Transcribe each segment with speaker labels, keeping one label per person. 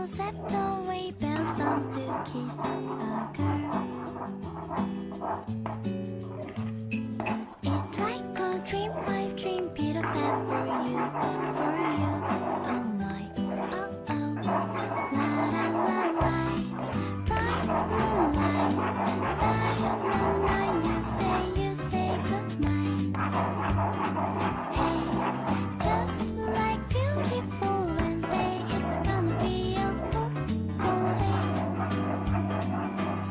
Speaker 1: will zap away bell sounds to kiss a girl. It's like a dream, I dream Peter Pan for you, for you. Oh my, oh oh, la la la la. Bright moonlight, silent night. You say goodnight. Hey, just like beautiful Wednesday, it's gonna be a hopeful day.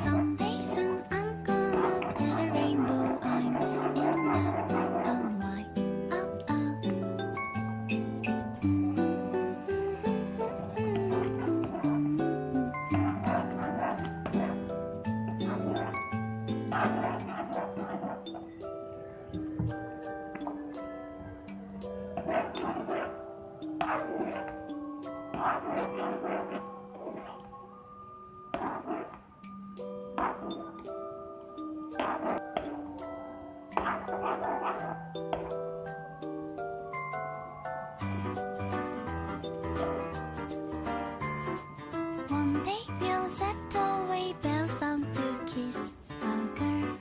Speaker 1: Someday soon I'm gonna tell the rainbow I'm in love. Oh my, oh oh. One day we'll zap away bell sounds to kiss a girl.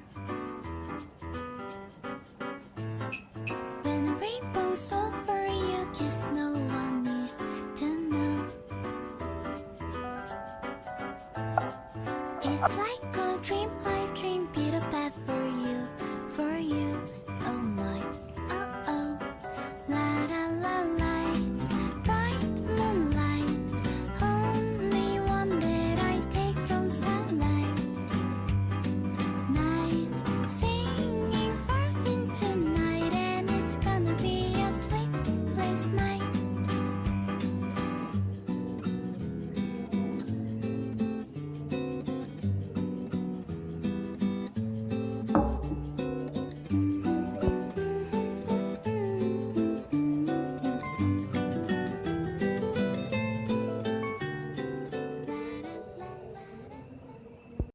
Speaker 1: When the rainbow's over, you kiss, no one needs to know. It's like a dream, I